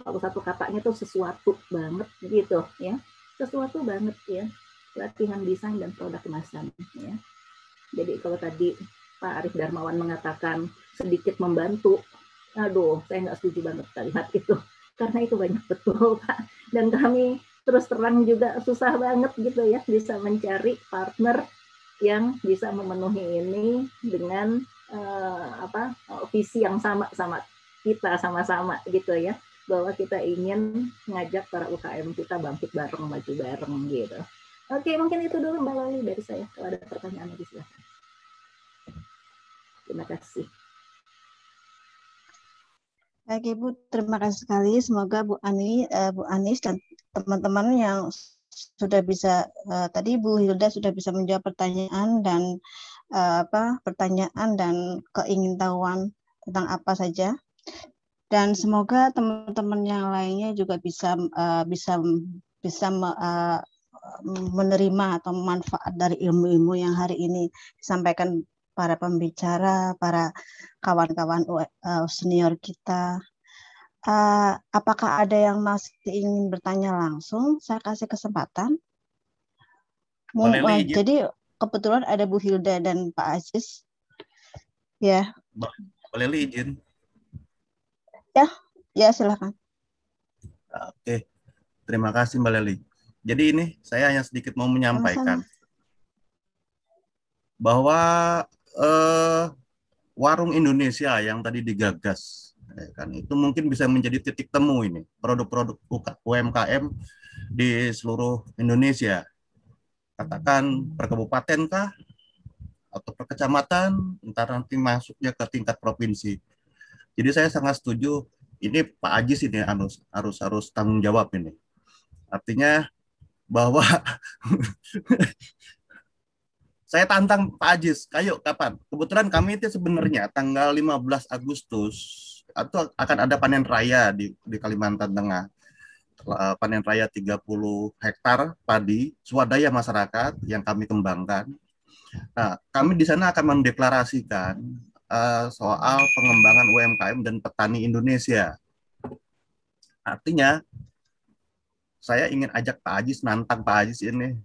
kalau satu katanya tuh sesuatu banget gitu ya, sesuatu banget ya, latihan desain dan produk kemasan ya. Jadi kalau tadi Pak Arif Darmawan mengatakan sedikit membantu, aduh saya nggak setuju banget kalimat itu, karena itu banyak betul Pak, dan kami terus terang juga susah banget gitu ya bisa mencari partner yang bisa memenuhi ini dengan visi yang sama kita sama-sama gitu ya, bahwa kita ingin ngajak para UKM kita bangkit bareng, maju bareng gitu. Oke, mungkin itu dulu Mbak Lali dari saya. Kalau ada pertanyaan lagi silakan. Terima kasih. Baik Ibu, terima kasih sekali. Semoga Bu Anis dan teman-teman yang sudah bisa tadi Bu Hilda sudah bisa menjawab pertanyaan dan pertanyaan dan keingintahuan tentang apa saja. Dan semoga teman-teman yang lainnya juga bisa menerima atau manfaat dari ilmu-ilmu yang hari ini disampaikan para pembicara, para kawan-kawan senior kita. Apakah ada yang masih ingin bertanya langsung? Saya kasih kesempatan. Jadi kebetulan ada Bu Hilda dan Pak Aziz. Ya. Mbak Leli izin. Ya silakan. Oke, terima kasih Mbak Leli. Jadi ini saya hanya sedikit mau menyampaikan bahwa warung Indonesia yang tadi digagas, kan itu mungkin bisa menjadi titik temu ini produk-produk UMKM di seluruh Indonesia. Katakan per kabupaten kah atau per kecamatan, entar nanti masuknya ke tingkat provinsi. Jadi saya sangat setuju. Ini Pak Ajis ini harus tanggung jawab ini. Artinya bahwa saya tantang Pak Ajis, ayo kapan? Kebetulan kami itu sebenarnya tanggal 15 Agustus itu akan ada panen raya di Kalimantan Tengah. Panen raya 30 hektar padi swadaya masyarakat yang kami kembangkan. Nah, kami di sana akan mendeklarasikan soal pengembangan UMKM dan petani Indonesia. Artinya, saya ingin ajak Pak Ajis, nantang Pak Ajis ini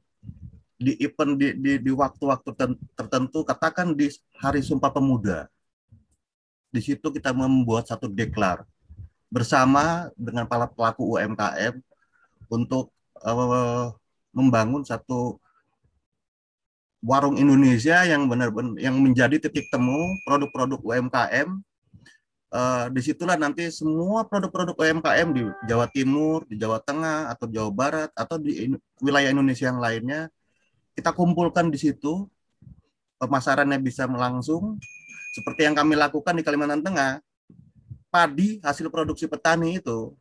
di event di waktu-waktu tertentu, katakan di Hari Sumpah Pemuda. Di situ kita membuat satu deklar bersama dengan para pelaku UMKM untuk membangun satu warung Indonesia yang benar-benar yang menjadi titik temu produk-produk UMKM. Disitulah nanti semua produk-produk UMKM di Jawa Timur, di Jawa Tengah, atau Jawa Barat, atau di wilayah Indonesia yang lainnya, kita kumpulkan di situ, pemasarannya bisa melangsung, seperti yang kami lakukan di Kalimantan Tengah. Padi, hasil produksi petani itu,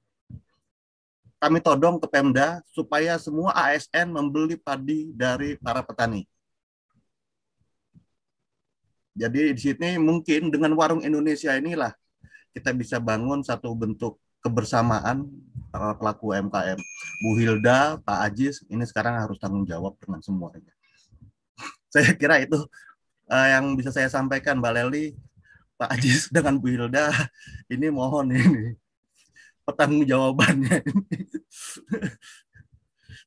kami todong ke Pemda, supaya semua ASN membeli padi dari para petani. Jadi di sini mungkin dengan warung Indonesia inilah, kita bisa bangun satu bentuk kebersamaan para pelaku UMKM. Bu Hilda, Pak Ajis, ini sekarang harus tanggung jawab dengan semuanya. Saya kira itu yang bisa saya sampaikan, Mbak Leli, Pak Ajis dengan Bu Hilda. Ini mohon ini pertanggungjawabannya.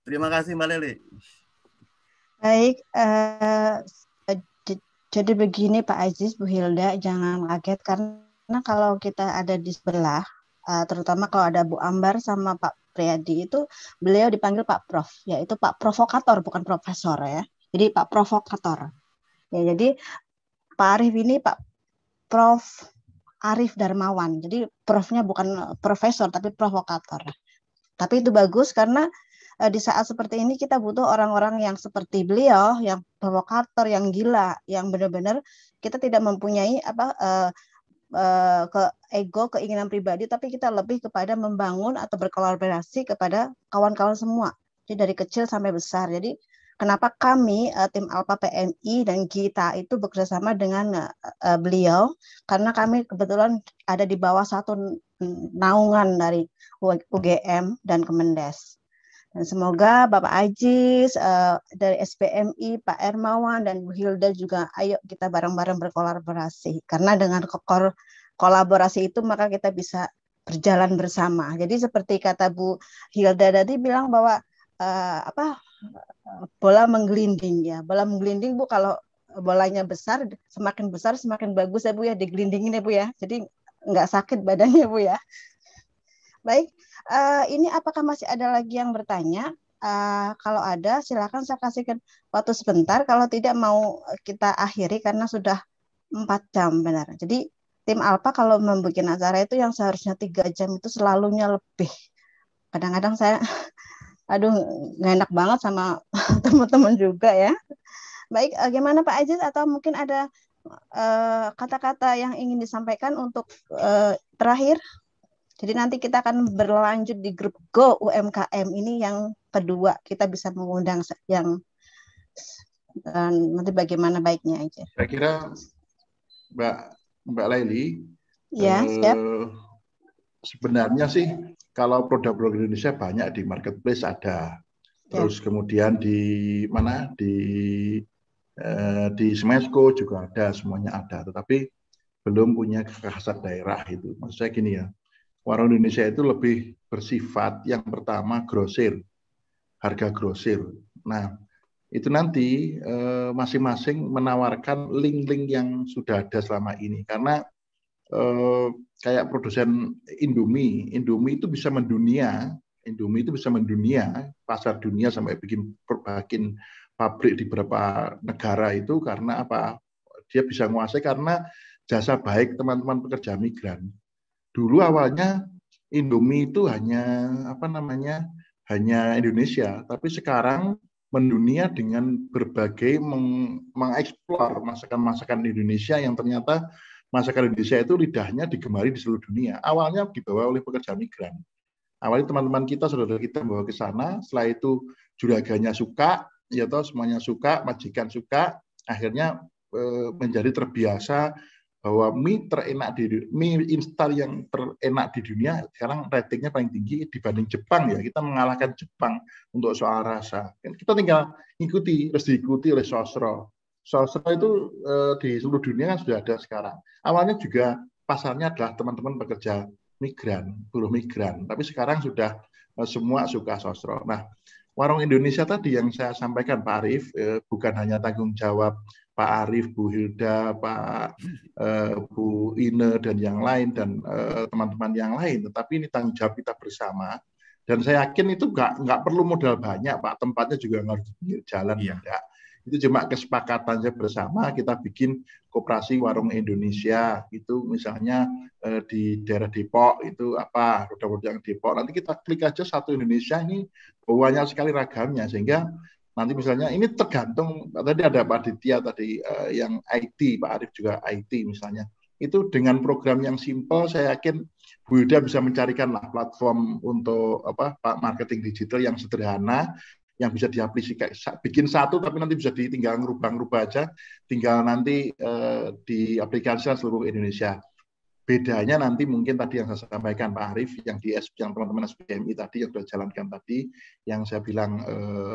Terima kasih, Mbak Leli. Baik, jadi begini Pak Ajis, Bu Hilda, jangan kaget karena kalau kita ada di sebelah, terutama kalau ada Bu Ambar sama Pak Priyadi itu, beliau dipanggil Pak Prof, yaitu Pak Provokator, bukan Profesor ya. Jadi Pak Provokator. Ya, jadi Pak Arif ini Pak Prof Arif Darmawan. Jadi profnya bukan profesor tapi provokator. Tapi itu bagus karena di saat seperti ini kita butuh orang-orang yang seperti beliau, yang provokator, yang gila, yang benar-benar kita tidak mempunyai keinginan pribadi, tapi kita lebih kepada membangun atau berkolaborasi kepada kawan-kawan semua. Jadi dari kecil sampai besar. Jadi kenapa kami tim Alpha PMI dan kita itu bekerjasama dengan beliau, karena kami kebetulan ada di bawah satu naungan dari UGM dan Kemendes. Dan semoga Bapak Ajis dari SPMI, Pak Ermawan dan Bu Hilda juga, ayo kita bareng-bareng berkolaborasi. Karena dengan kolaborasi itu maka kita bisa berjalan bersama. Jadi seperti kata Bu Hilda tadi bilang bahwa bola menggelinding ya. Bola menggelinding Bu, kalau bolanya besar semakin bagus ya Bu ya, digelindingin ya Bu ya. Jadi nggak sakit badannya Bu ya. Baik, ini apakah masih ada lagi yang bertanya? Kalau ada, silakan saya kasihkan waktu sebentar. Kalau tidak, mau kita akhiri karena sudah 4 jam benar. Jadi tim Alpha kalau membuat acara itu yang seharusnya 3 jam itu selalunya lebih. Kadang-kadang saya, nggak enak banget sama teman-teman juga ya. Baik, gimana Pak Ajis? Atau mungkin ada kata-kata yang ingin disampaikan untuk terakhir? Jadi nanti kita akan berlanjut di grup Go UMKM ini yang kedua, kita bisa mengundang yang nanti bagaimana baiknya aja. Saya kira Mbak Laili, ya, siap. Sebenarnya sih kalau produk-produk Indonesia banyak di marketplace ada, terus kemudian di mana di Smesco juga ada, semuanya ada, tetapi belum punya kekhasan daerah itu. Maksud saya gini ya. Warung Indonesia itu lebih bersifat yang pertama grosir, harga grosir. Nah, itu nanti masing-masing menawarkan link-link yang sudah ada selama ini. Karena kayak produsen Indomie itu bisa mendunia, pasar dunia sampai bikin pabrik di beberapa negara itu karena apa? Dia bisa menguasai karena jasa baik teman-teman pekerja migran. Dulu awalnya Indomie itu hanya Indonesia, tapi sekarang mendunia dengan berbagai mengeksplor masakan-masakan Indonesia yang ternyata masakan Indonesia itu lidahnya digemari di seluruh dunia. Awalnya dibawa oleh pekerja migran. Awalnya teman-teman kita, saudara kita bawa ke sana, setelah itu juraganya suka, ya toh semuanya suka, majikan suka, akhirnya menjadi terbiasa bahwa mie instan yang terenak di dunia sekarang ratingnya paling tinggi dibanding Jepang ya. Kita mengalahkan Jepang untuk soal rasa. Kita tinggal ikuti, terus diikuti oleh Sosro. Sosro itu di seluruh dunia kan sudah ada sekarang. Awalnya juga pasarnya adalah teman-teman pekerja migran, buruh migran. Tapi sekarang sudah semua suka Sosro. Nah, warung Indonesia tadi yang saya sampaikan Pak Arif, bukan hanya tanggung jawab Pak Arief, Bu Hilda, Bu Ine dan yang lain dan teman-teman yang lain. Tetapi ini tanggung jawab kita bersama. Dan saya yakin itu nggak perlu modal banyak, Pak. Tempatnya juga nggak harus di pinggir jalan, enggak. Itu cuma kesepakatannya bersama. Kita bikin koperasi warung Indonesia itu misalnya di daerah Depok itu apa produk-produk yang Depok. Nanti kita klik aja satu Indonesia ini banyak sekali ragamnya sehingga nanti misalnya ini tergantung tadi ada Pak Aditya tadi yang IT, Pak Arief juga IT misalnya. Itu dengan program yang simpel saya yakin Bu Hilda bisa mencarikan lah platform untuk marketing digital yang sederhana yang bisa diaplikasikan, bikin satu tapi nanti bisa tinggal ngerubah-ngerubah aja, tinggal nanti diaplikasikan seluruh Indonesia. Bedanya nanti mungkin tadi yang saya sampaikan Pak Arief, yang teman-teman SPMI tadi yang sudah jalankan tadi, yang saya bilang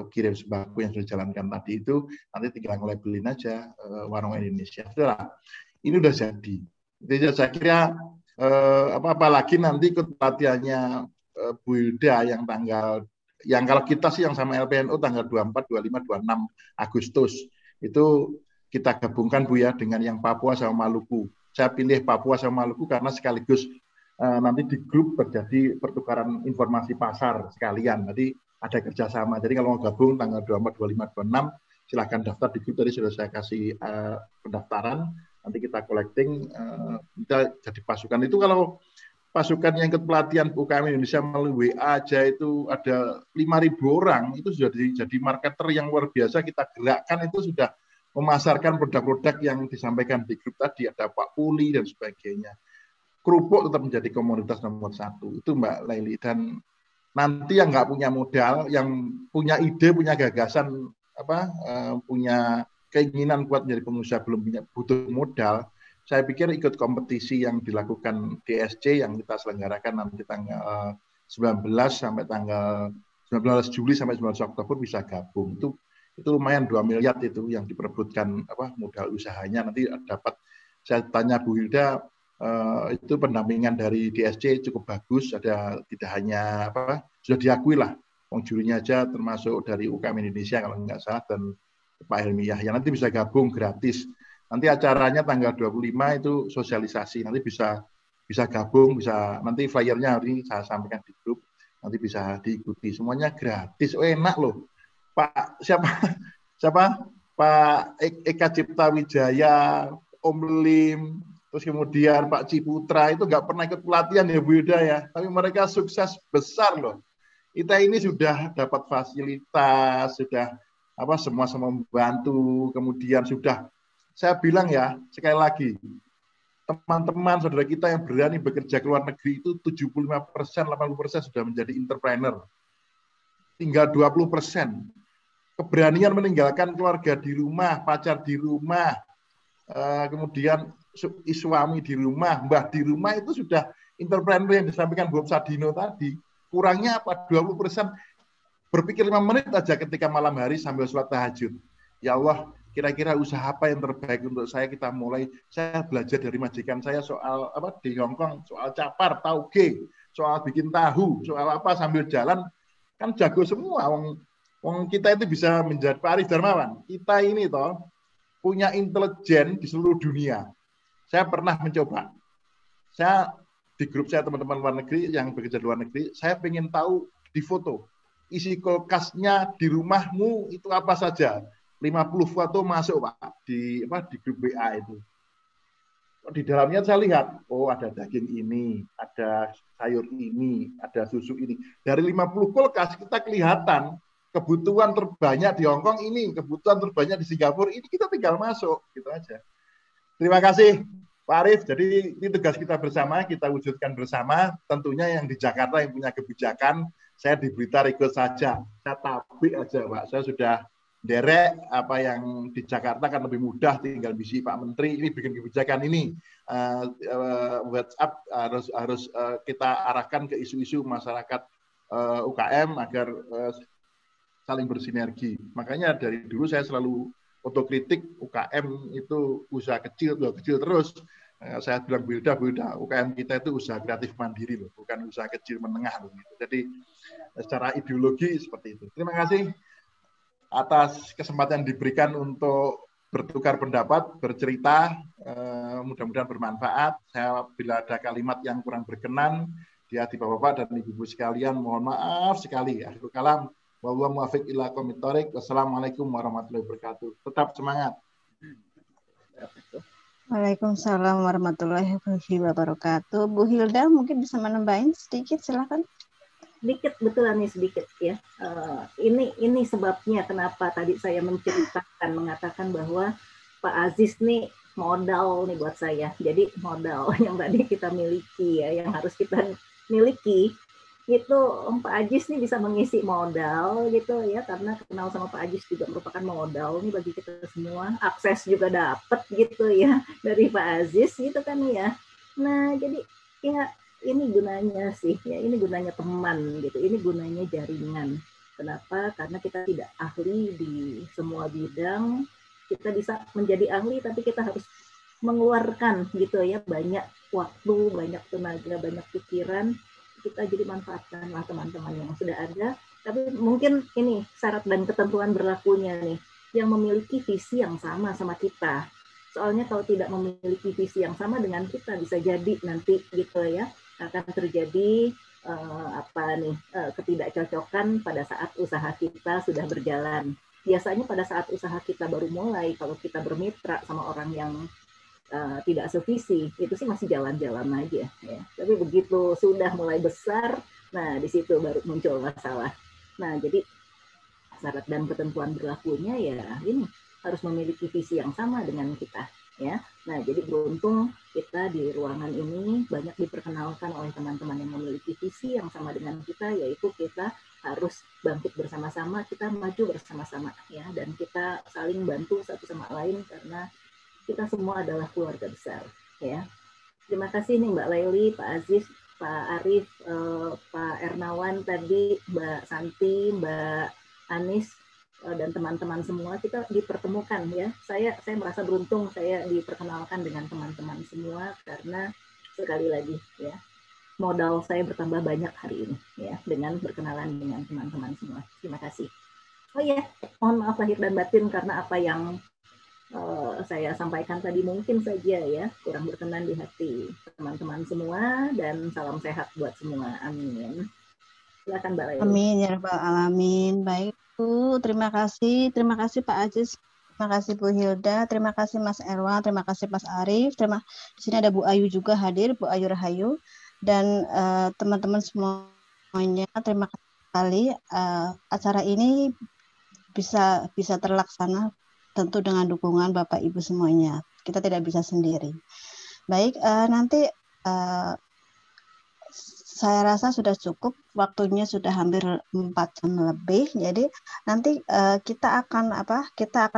kirim sembako yang sudah jalankan tadi itu nanti tinggal nge-labelin aja warung Indonesia. Sudah, ini udah jadi. Jadi saya kira apalagi nanti ikut pelatihannya Bu Hilda yang kalau kita sih yang sama LPNU tanggal 24, 25, 26 Agustus itu kita gabungkan Bu ya dengan yang Papua sama Maluku. Saya pilih Papua sama Maluku karena sekaligus nanti di grup terjadi pertukaran informasi pasar sekalian. Jadi ada kerjasama. Jadi kalau mau gabung tanggal 24, 25, 26, silahkan daftar di grup. Tadi sudah saya kasih pendaftaran. Nanti kita collecting, kita jadi pasukan. Itu kalau pasukan yang ikut pelatihan UKM Indonesia melalui WA aja itu ada 5.000 orang. Itu sudah jadi marketer yang luar biasa. Kita gerakkan itu sudah memasarkan produk-produk yang disampaikan di grup tadi, ada Pak Puli dan sebagainya. Kerupuk tetap menjadi komoditas nomor 1, itu Mbak Laili. Dan nanti yang nggak punya modal, yang punya ide, punya gagasan, punya keinginan kuat menjadi pengusaha belum butuh modal, saya pikir ikut kompetisi yang dilakukan DSC yang kita selenggarakan nanti tanggal 19 sampai tanggal 19 Juli sampai 19 Oktober bisa gabung. Itu lumayan 2 miliar itu yang diperebutkan modal usahanya. Nanti dapat, saya tanya Bu Hilda, itu pendampingan dari DSC cukup bagus, ada tidak hanya sudah diakui lah, jurinya aja termasuk dari UKM Indonesia kalau nggak salah dan Pak Helmi Yahya, nanti bisa gabung gratis. Nanti acaranya tanggal 25 itu sosialisasi, nanti bisa gabung, bisa nanti flyernya hari saya sampaikan di grup, nanti bisa diikuti, semuanya gratis, enak loh. Pak Pak Eka Cipta Wijaya, Om Lim, terus kemudian Pak Ciputra itu nggak pernah ikut pelatihan ya Bu Hilda ya, tapi mereka sukses besar loh. Kita ini sudah dapat fasilitas, sudah semua membantu, kemudian sudah saya bilang ya sekali lagi, teman-teman saudara kita yang berani bekerja ke luar negeri itu 75%, 80% sudah menjadi entrepreneur, tinggal 20%. Keberanian meninggalkan keluarga di rumah, pacar di rumah, kemudian suami di rumah, mbah di rumah itu sudah entrepreneur yang disampaikan Bob Sadino tadi. Kurangnya apa? 20% berpikir 5 menit aja ketika malam hari sambil sholat tahajud. Ya Allah, kira-kira usaha apa yang terbaik untuk saya, kita mulai. Saya belajar dari majikan saya soal di Hongkong, soal capar, tauge, soal bikin tahu, soal apa sambil jalan, kan jago semua. Wong kita itu bisa menjadi Pak Arief Darmawan. Kita ini punya intelijen di seluruh dunia. Saya pernah mencoba. Saya di grup saya teman-teman luar negeri yang bekerja di luar negeri, saya pengen tahu di foto isi kulkasnya di rumahmu itu apa saja. 50 foto masuk Pak di grup WA itu. Di dalamnya saya lihat, ada daging ini, ada sayur ini, ada susu ini. Dari 50 kulkas kita kelihatan kebutuhan terbanyak di Hongkong ini, kebutuhan terbanyak di Singapura ini, kita tinggal masuk, gitu aja. Terima kasih Pak Arief. Jadi ini tugas kita bersama, kita wujudkan bersama. Tentunya yang di Jakarta yang punya kebijakan, saya di Blitar ikut saja. Saya tabik aja Pak, saya sudah derek apa yang di Jakarta kan lebih mudah, tinggal bisi Pak Menteri ini bikin kebijakan ini. WhatsApp harus kita arahkan ke isu-isu masyarakat UKM agar saling bersinergi. Makanya dari dulu saya selalu otokritik UKM itu usaha kecil terus. Saya bilang Bu Hilda, UKM kita itu usaha kreatif mandiri loh, bukan usaha kecil menengah loh. Gitu. Jadi secara ideologi seperti itu. Terima kasih atas kesempatan diberikan untuk bertukar pendapat, bercerita, mudah-mudahan bermanfaat. Saya bila ada kalimat yang kurang berkenan di hati Bapak-bapak dan Ibu-ibu sekalian, mohon maaf sekali. Akhirul kalam, wallahu muwaffiq ila aqwamit thoriq. Wassalamualaikum warahmatullahi wabarakatuh. Tetap semangat. Waalaikumsalam warahmatullahi wabarakatuh. Bu Hilda mungkin bisa menambahin sedikit, silakan. Sedikit, betulan nih sedikit ya. Ini sebabnya kenapa tadi saya mengatakan bahwa Pak Aziz nih modal nih buat saya. Jadi modal yang tadi kita miliki ya, yang harus kita miliki itu Pak Aziz nih bisa mengisi modal gitu ya, karena kenal sama Pak Aziz juga merupakan modal nih bagi kita semua. Akses juga dapat gitu ya dari Pak Aziz gitu kan ya. Nah jadi ya, ini gunanya sih, ya ini gunanya teman gitu, ini gunanya jaringan. Kenapa? Karena kita tidak ahli di semua bidang, kita bisa menjadi ahli, tapi kita harus mengeluarkan gitu ya, banyak waktu, banyak tenaga, banyak pikiran, kita jadi manfaatkanlah teman-teman yang sudah ada. Tapi mungkin ini syarat dan ketentuan berlakunya nih, yang memiliki visi yang sama kita. Soalnya kalau tidak memiliki visi yang sama dengan kita, bisa jadi nanti gitu ya, akan terjadi ketidakcocokan pada saat usaha kita sudah berjalan. Biasanya pada saat usaha kita baru mulai, kalau kita bermitra sama orang yang tidak sevisi, itu sih masih jalan-jalan aja. Ya. Tapi begitu sudah mulai besar, nah di situ baru muncul masalah. Nah jadi syarat dan ketentuan berlakunya ya ini harus memiliki visi yang sama dengan kita. Ya, nah jadi beruntung kita di ruangan ini banyak diperkenalkan oleh teman-teman yang memiliki visi yang sama dengan kita, yaitu kita harus bangkit bersama-sama, kita maju bersama-sama ya, dan kita saling bantu satu sama lain karena kita semua adalah keluarga besar ya. Terima kasih nih Mbak Laili, Pak Aziz, Pak Arif, Pak Ernawan tadi, Mbak Santi, Mbak Anis, dan teman-teman semua, kita dipertemukan ya. Saya merasa beruntung saya diperkenalkan dengan teman-teman semua karena sekali lagi ya, modal saya bertambah banyak hari ini ya dengan berkenalan dengan teman-teman semua. Terima kasih. Oh ya, mohon maaf lahir dan batin karena apa yang saya sampaikan tadi mungkin saja ya kurang berkenan di hati teman-teman semua, dan salam sehat buat semua. Amin. Silakan Mbak Laili. Amin ya rabbal alamin. Baik Bu, terima kasih Pak Aziz, terima kasih Bu Hilda, terima kasih Mas Erwan, terima kasih Mas Arif, di sini ada Bu Ayu juga hadir, Bu Ayu Rahayu, dan teman-teman semuanya, terima kasih sekali. Acara ini bisa terlaksana tentu dengan dukungan Bapak Ibu semuanya. Kita tidak bisa sendiri. Baik, nanti saya rasa sudah cukup, waktunya sudah hampir 4 jam lebih. Jadi nanti kita akan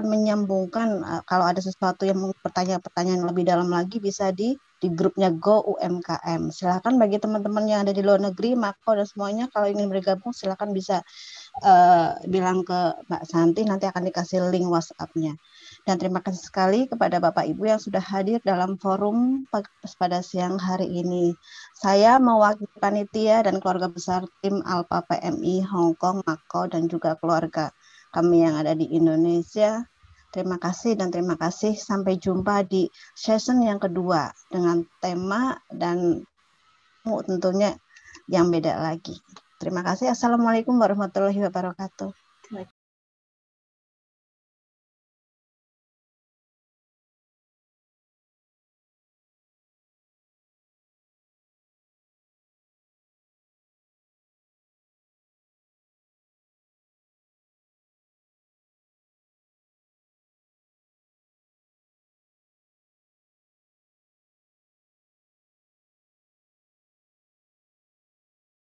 menyambungkan, kalau ada sesuatu yang pertanyaan lebih dalam lagi bisa di grupnya Go UMKM. Silakan bagi teman-teman yang ada di luar negeri, Mako dan semuanya, kalau ingin bergabung silakan bisa bilang ke Mbak Santi, nanti akan dikasih link WhatsApp-nya. Dan terima kasih sekali kepada Bapak Ibu yang sudah hadir dalam forum pada siang hari ini. Saya mewakili panitia dan keluarga besar tim Alpha PMI Hong Kong, Mako, dan juga keluarga kami yang ada di Indonesia. Terima kasih dan terima kasih. Sampai jumpa di session yang kedua dengan tema dan tentunya yang beda lagi. Terima kasih. Assalamualaikum warahmatullahi wabarakatuh.